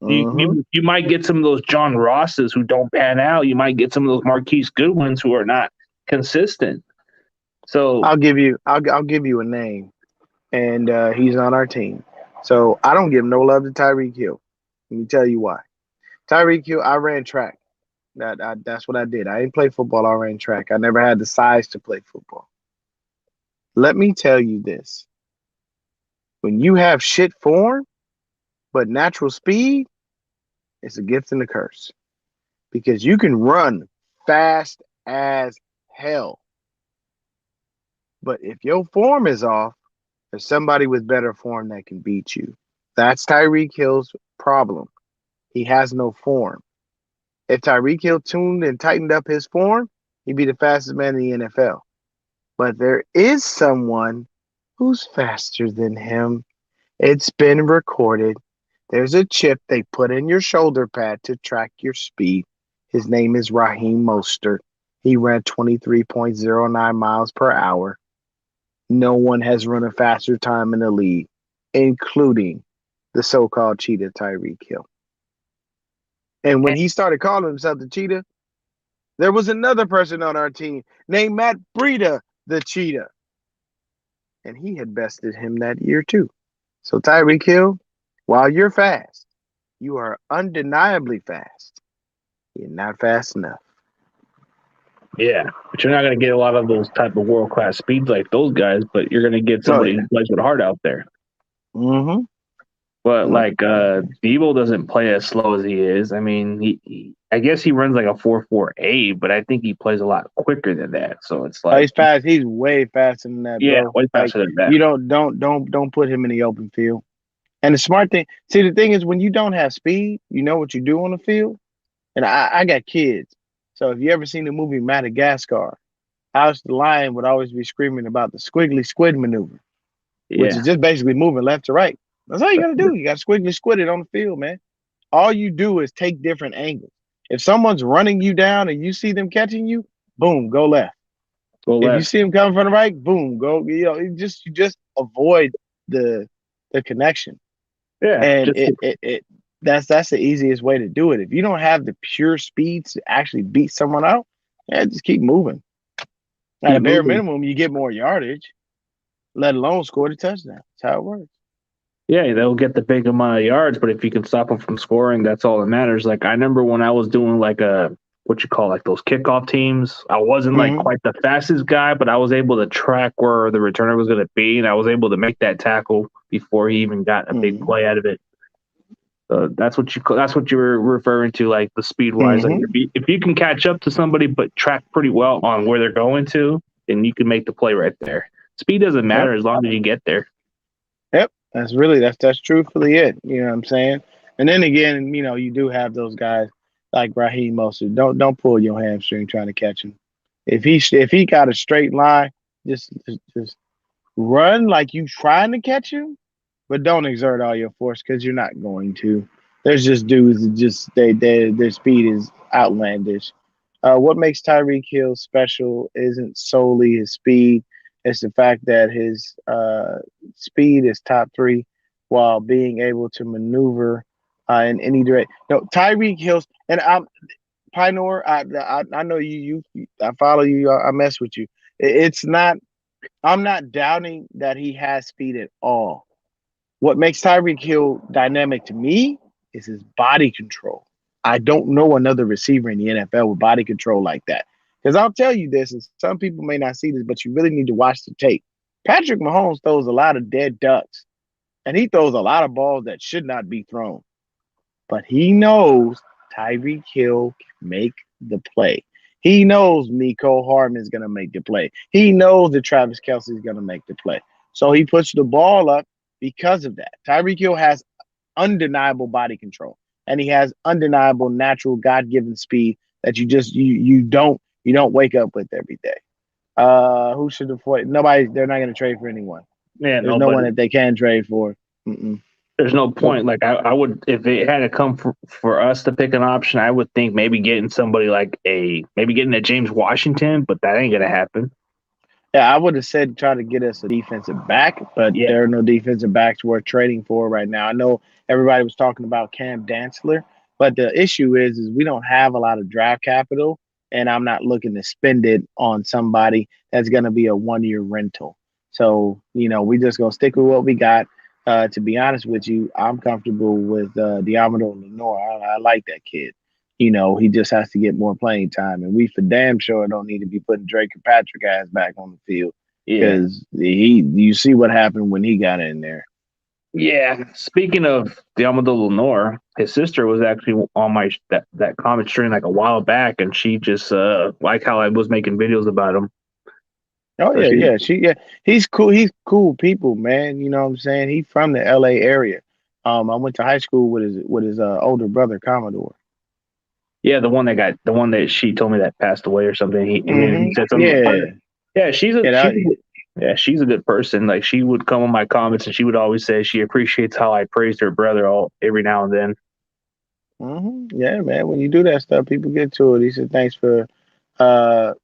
You might get some of those John Rosses who don't pan out. You might get some of those Marquise Goodwins who are not consistent. So I'll give you a name, and he's on our team. So I don't give no love to Tyreek Hill. Let me tell you why. Tyreek Hill, I ran track. That's what I did. I didn't play football. I ran track. I never had the size to play football. Let me tell you this. When you have shit form, but natural speed, it's a gift and a curse. Because you can run fast as hell. But if your form is off, there's somebody with better form that can beat you. That's Tyreek Hill's problem. He has no form. If Tyreek Hill tuned and tightened up his form, he'd be the fastest man in the NFL. But there is someone who's faster than him. It's been recorded. There's a chip they put in your shoulder pad to track your speed. His name is Raheem Mostert. He ran 23.09 miles per hour. No one has run a faster time in the league, including the so-called cheetah Tyreek Hill. And when he started calling himself the cheetah, there was another person on our team named Matt Breida, the cheetah. And he had bested him that year too. So Tyreek Hill, while you're fast, you are undeniably fast. You're not fast enough. yeah, but you're not going to get a lot of those type of world-class speeds like those guys, but you're going to get somebody who plays with heart out there. Mm-hmm. But like Debo doesn't play as slow as he is. I mean, I guess he runs like a 4.48, but I think he plays a lot quicker than that. So it's like he's fast. He's way faster than that, bro. Way faster than that. You don't put him in the open field. And the smart thing, the thing is when you don't have speed, you know what you do on the field. And I got kids, so if you ever seen the movie Madagascar, Alice the lion would always be screaming about the squiggly squid maneuver, which is just basically moving left to right. That's all you got to do. You got to squiggly squid it on the field, man. All you do is take different angles. If someone's running you down and you see them catching you, boom, go left. If you see them coming from the right, boom, go. You just avoid the connection. Yeah, and that's the easiest way to do it. If you don't have the pure speed to actually beat someone out, just keep moving. At a bare minimum, you get more yardage, let alone score the touchdown. That's how it works. Yeah, they'll get the big amount of yards, but if you can stop them from scoring, that's all that matters. Like I remember when I was doing like a what you call like those kickoff teams, I wasn't like Hmm. quite the fastest guy, but I was able to track where the returner was going to be, and I was able to make that tackle before he even got a big Hmm. play out of it. That's what you were referring to, like the speed wise. Like Hmm. if you can catch up to somebody but track pretty well on where they're going to, then you can make the play right there. Speed doesn't Yep. matter as long as you get there. Yep. That's truthfully it. You know what I'm saying? And then again, you do have those guys like Raheem Mostert. Don't pull your hamstring trying to catch him. If he got a straight line, just run like you trying to catch him, but don't exert all your force because you're not going to. There's just dudes that just their speed is outlandish. What makes Tyreek Hill special isn't solely his speed; it's the fact that his speed is top three, while being able to maneuver in any direction. No, Tyreek Hill's and I'm Pinor. I know you. I follow you. I mess with you. It's not. I'm not doubting that he has speed at all. What makes Tyreek Hill dynamic to me is his body control. I don't know another receiver in the NFL with body control like that. Because I'll tell you this, and some people may not see this, but you really need to watch the tape. Patrick Mahomes throws a lot of dead ducks, and he throws a lot of balls that should not be thrown. But he knows Tyreek Hill can make the play. He knows Miko Hardman is going to make the play. He knows that Travis Kelsey is going to make the play. So he puts the ball up because of that. Tyreek Hill has undeniable body control, and he has undeniable natural God-given speed that you don't wake up with every day. Who should avoid? Nobody. They're not going to trade for anyone. Yeah, There's no, no but one that they can trade for. Mm-mm. there's no Nope. point. Like I would, if it had to come for us to pick an option, I would think maybe getting somebody like maybe getting a James Washington, but that ain't gonna happen. Yeah, I would have said try to get us a defensive back, but Yeah, there are no defensive backs worth trading for right now. I know everybody was talking about Cam Dantzler, but the issue is we don't have a lot of draft capital, and I'm not looking to spend it on somebody that's going to be a 1 year rental. So we just gonna stick with what we got. To be honest with you, I'm comfortable with Diamondo Lenore. I like that kid. He just has to get more playing time, and we for damn sure don't need to be putting Drake and Patrick ass back on the field yeah, because you see what happened when he got in there. yeah. Speaking of Diamond Lenore, his sister was actually on my that comment stream like a while back, and she just like how I was making videos about him. Oh So yeah, she, yeah, he's cool. He's cool people, man. You know what I'm saying? He's from the L.A. area. I went to high school with his older brother Commodore. yeah, the one that she told me that passed away or something. And then he said something. Yeah, Yeah, yeah, she's a good person. Like she would come on my comments and she would always say she appreciates how I praised her brother all every now and then. yeah, man. When you do that stuff, people get to it. He said, "Thanks for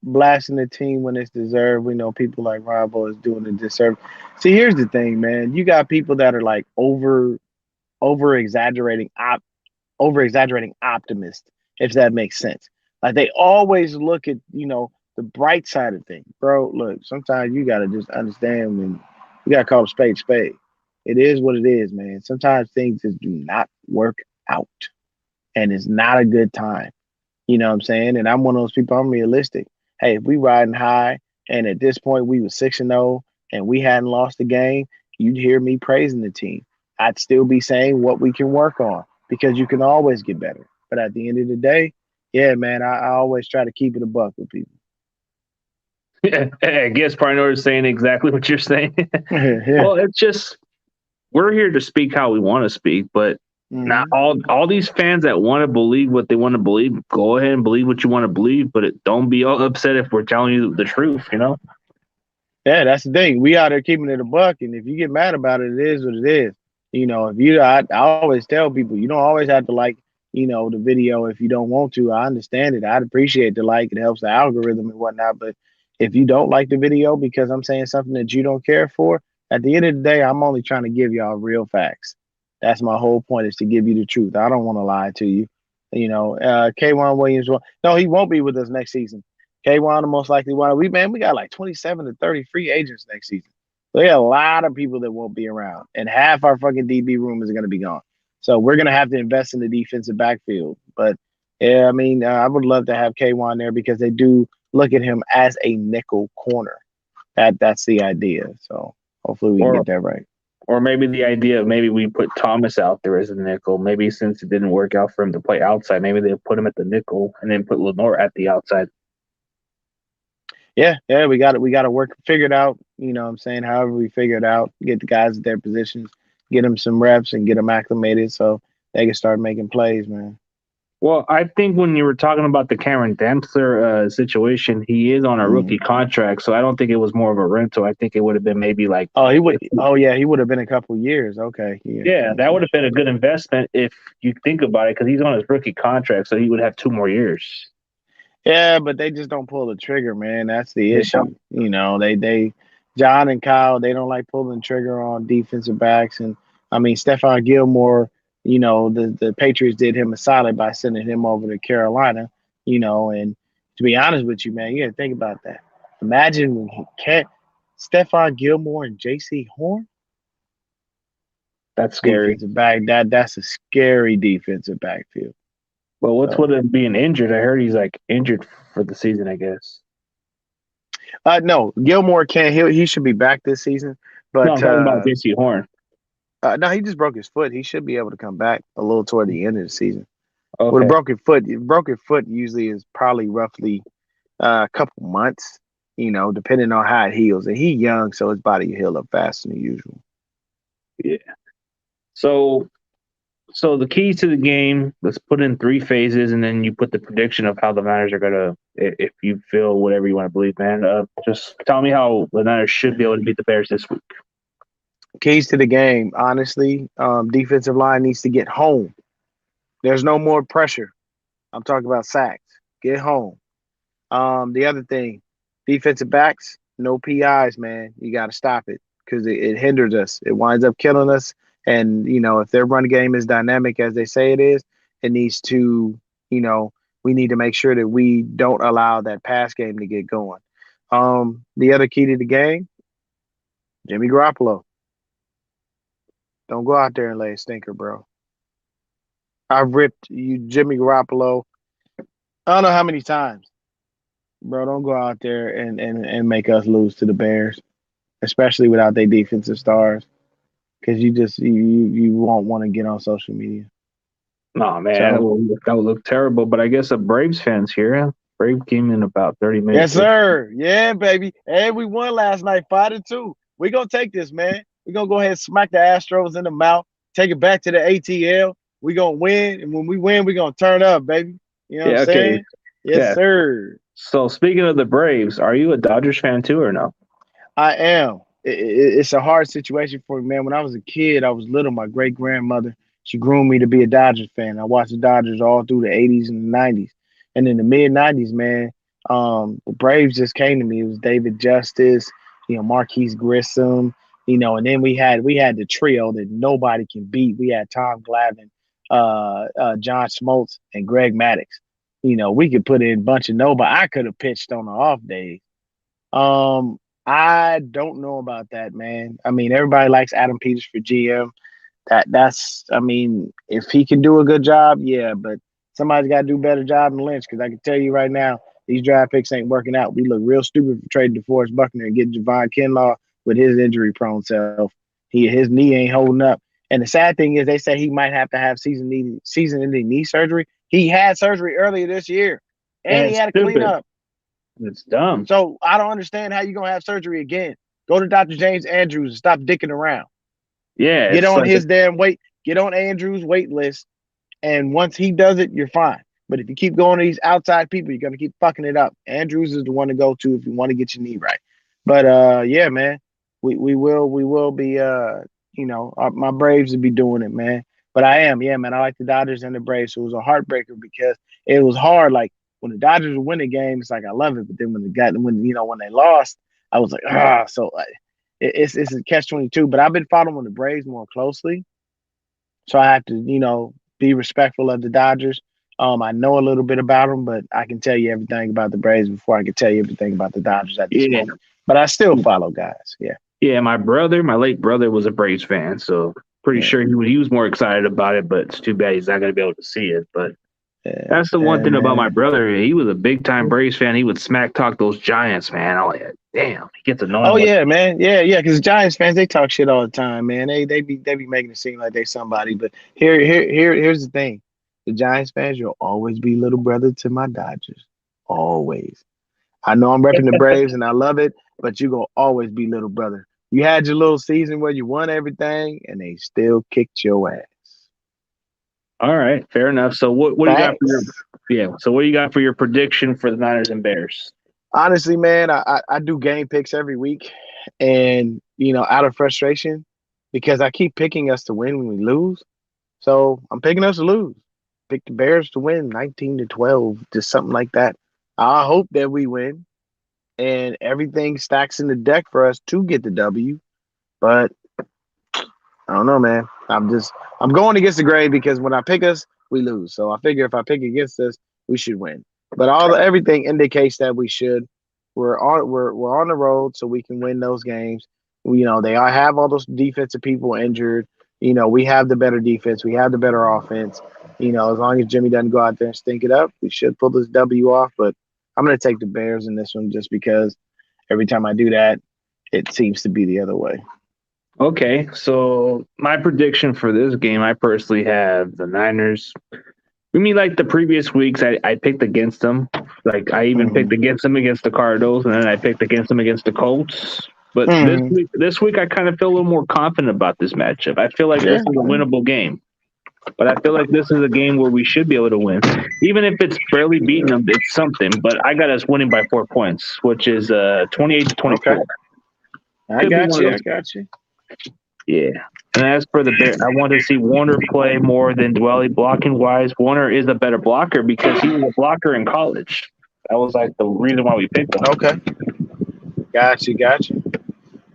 blasting the team when it's deserved." We know people like Robo is doing the deserve. See, here's the thing, man. You got people that are like over exaggerating over exaggerating optimists, if that makes sense. Like they always look at the bright side of things, bro. Look, sometimes you gotta just understand when you gotta call a spade spade. It is what it is, man. Sometimes things just do not work out, and it's not a good time. You know what I'm saying? And I'm one of those people. I'm realistic. Hey, if we riding high, and at this point we were 6-0, and we hadn't lost a game, you'd hear me praising the team. I'd still be saying what we can work on because you can always get better. But at the end of the day, yeah, man, I always try to keep it a buck with people. I guess Pioneer is saying exactly what you're saying. Yeah. Well, it's just we're here to speak how we want to speak, but not Hmm. all these fans that want to believe what they want to believe, go ahead and believe what you want to believe, but don't be all upset if we're telling you the truth, you know? Yeah, that's the thing. We out there keeping it a buck, and if you get mad about it, it is what it is. If I always tell people, you don't always have to like, the video if you don't want to. I understand it. I'd appreciate the like. It helps the algorithm and whatnot. But if you don't like the video because I'm saying something that you don't care for, at the end of the day, I'm only trying to give y'all real facts. That's my whole point is to give you the truth. I don't want to lie to you. Kwan Williams. No, he won't be with us next season. Kwan most likely one. We got like 27 to 30 free agents next season. There are a lot of people that won't be around, and half our fucking DB room is going to be gone. So we're going to have to invest in the defensive backfield. But yeah, I mean, I would love to have K1 there because they do look at him as a nickel corner. That's the idea. So hopefully we can Or get that right. or maybe the idea of maybe we put Thomas out there as a nickel. Maybe since it didn't work out for him to play outside, maybe they'll put him at the nickel and then put Lenore at the outside. Yeah, we got it. We got to work, figure it out. You know what I'm saying? However we figure it out, get the guys at their positions, get them some reps and get them acclimated so they can start making plays, man. Well, I think when you were talking about the Cameron Dempster situation, he is on a rookie contract, so I don't think it was more of a rental. I think it would have been maybe like, Oh, he would. Oh, yeah, he would have been a couple years. Okay, yeah, that would have been a good investment if you think about it, because he's on his rookie contract, so he would have 2 more years. Yeah, but they just don't pull the trigger, man. That's the They issue. You know, they John and Kyle, they don't like pulling the trigger on defensive backs. And I mean, Stephon Gilmore, you know, the Patriots did him a solid by sending him over to Carolina, you know, and to be honest with you, man, you gotta think about that. Imagine when he can't Stephon Gilmore and JC Horn That's scary. defensive back. That's a scary defensive backfield. Well, what's So with him being injured? I heard he's like injured for the season, I guess. no, Gilmore can't. He should be back this season. No, I'm But talking about JC Horn. no, he just broke his foot. He should be able to come back a little toward the end of the season. With a Okay. broken foot usually is probably roughly a couple months, you know, depending on how it heals. And he's young, so his body will heal up faster than usual. Yeah. So the keys to the game, let's put in 3 phases, and then you put the prediction of how the Niners are gonna, if you feel whatever you want to believe, man. Just tell me how the Niners should be able to beat the Bears this week. Keys to the game, honestly, defensive line needs to get home. There's no more pressure. I'm talking about sacks. Get home. The other thing, defensive backs, no PIs, man. You got to stop it because it hinders us. It winds up killing us. And, you know, if their run game is dynamic as they say it is, it needs to, you know, we need to make sure that we don't allow that pass game to get going. The other key to the game, Jimmy Garoppolo. Don't go out there and lay a stinker, bro. I've ripped you, Jimmy Garoppolo. I don't know how many times. Bro, don't go out there and make us lose to the Bears, especially without their defensive stars, because you won't want to get on social media. No, man, So, that would look terrible. But I guess a Braves fans here. Brave came in about 30 minutes. yes, sir. Yeah, baby. And we won last night, 5-2. We're gonna take this, man. We're gonna go ahead and smack the Astros in the mouth, take it back to the ATL. We're gonna win, and when we win, we're gonna turn up, baby. You know what I'm saying? Yes, Yeah. sir. So speaking of the Braves, are you a Dodgers fan too or no? I am. It's a hard situation for me, man. When I was a kid, I was little. My great grandmother, she groomed me to be a Dodgers fan. I watched the Dodgers all through the 80s and the 90s. And in the mid 90s, man, the Braves just came to me. It was David Justice, you know, Marquise Grissom, you know, and then we had the trio that nobody can beat. We had Tom Glavine, John Smoltz, and Greg Maddux. You know, we could put in a bunch of nobody. I could have pitched on the off days. I don't know about that, man. I mean, everybody likes Adam Peters for GM. That's I mean, if he can do a good job, yeah, but somebody's got to do a better job than Lynch, because I can tell you right now, these draft picks ain't working out. We look real stupid for trading DeForest Buckner and getting Javon Kinlaw with his injury-prone self. His knee ain't holding up. And the sad thing is they say he might have to have season-ending knee surgery. He had surgery earlier this year, and he had to clean up. It's dumb. So I don't understand how you're going to have surgery again. Go to Dr. James Andrews and stop dicking around. Yeah. Get on his damn get on Andrews' wait list. And once he does it, you're fine. But if you keep going to these outside people, you're going to keep fucking it up. Andrews is the one to go to if you want to get your knee right. But yeah, man, we will be, you know, my Braves will be doing it, man. But I am, yeah, man. I like the Dodgers and the Braves. So it was a heartbreaker because it was hard. Like when the Dodgers would win a game, it's like I love it. But then when they lost, I was like, ah. So it's a catch-22. But I've been following the Braves more closely, so I have to, you know, be respectful of the Dodgers. I know a little bit about them, but I can tell you everything about the Braves before I can tell you everything about the Dodgers at this moment. But I still follow guys. Yeah. Yeah, my late brother was a Braves fan, so pretty sure he was more excited about it, but it's too bad he's not going to be able to see it. But Yeah, that's the one yeah, thing about my man. brother. He was a big time Braves fan. He would smack talk those Giants, man. I'm like, damn, he gets Oh annoying with. yeah, man. Yeah, yeah. Because Giants fans, they talk shit all the time, man. They be making it seem like they somebody. But here's the thing: the Giants fans, you'll always be little brother to my Dodgers. Always. I know I'm repping the Braves and I love it, but you gonna always be little brother. You had your little season where you won everything, and they still kicked your ass. All right, fair enough. So what do you got for your Facts. So what do you got for your prediction for the Niners and Bears? Honestly, man, I do game picks every week, and out of frustration, because I keep picking us to win when we lose. So I'm picking us to lose. Pick the Bears to win 19-12, just something like that. I hope that we win and everything stacks in the deck for us to get the W. But I don't know, man. I'm going against the grade because when I pick us, we lose. So I figure if I pick against us, we should win. But everything indicates that we should. We're on the road, so we can win those games. They all have all those defensive people injured. We have the better defense. We have the better offense. As long as Jimmy doesn't go out there and stink it up, we should pull this W off. But I'm going to take the Bears in this one just because every time I do that, it seems to be the other way. Okay, so my prediction for this game, I personally have the Niners. I mean, like the previous weeks, I picked against them. Like I even picked Mm. against them against the Cardinals, and then I picked against them against the Colts. But Mm. this week, I kind of feel a little more confident about this matchup. I feel like this Yeah. is a winnable game. But I feel like this is a game where we should be able to win. Even if it's barely beating them, it's something. But I got us winning by 4 points, which is 28 to Okay. 24. I Could be got one of you. those. I got you. Yeah. And as for the Bear, I want to see Warner play more than Dwelly blocking wise. Warner is a better blocker because he was a blocker in college. That was like the reason why we picked him. Okay. Got you. Got you.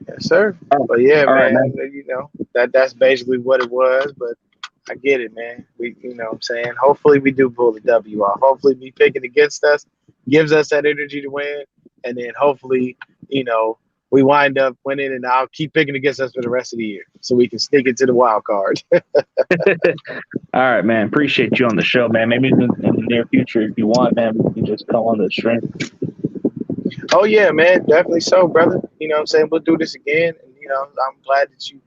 Yes, sir. Oh, But yeah, all right, man, man. that's basically what it was. But I get it, man. What I'm saying. Hopefully we do pull the W off. Hopefully me picking against us gives us that energy to win. And then hopefully, we wind up winning and I'll keep picking against us for the rest of the year. So we can sneak into the wild card. All right, man. Appreciate you on the show, man. Maybe in the near future, if you want, man, we can just come on the stream. Oh yeah, man, definitely so, brother. What I'm saying? We'll do this again. And I'm glad that you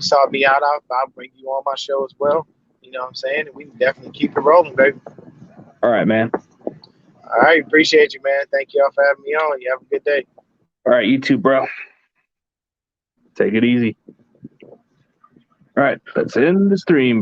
saw me out. I'll bring you on my show as well. What I'm saying? And we can definitely keep it rolling, baby. All right, man. All right, appreciate you, man. Thank y'all for having me on. You have a good day. All right, you too, bro. Take it easy. All right, let's end the stream, bro.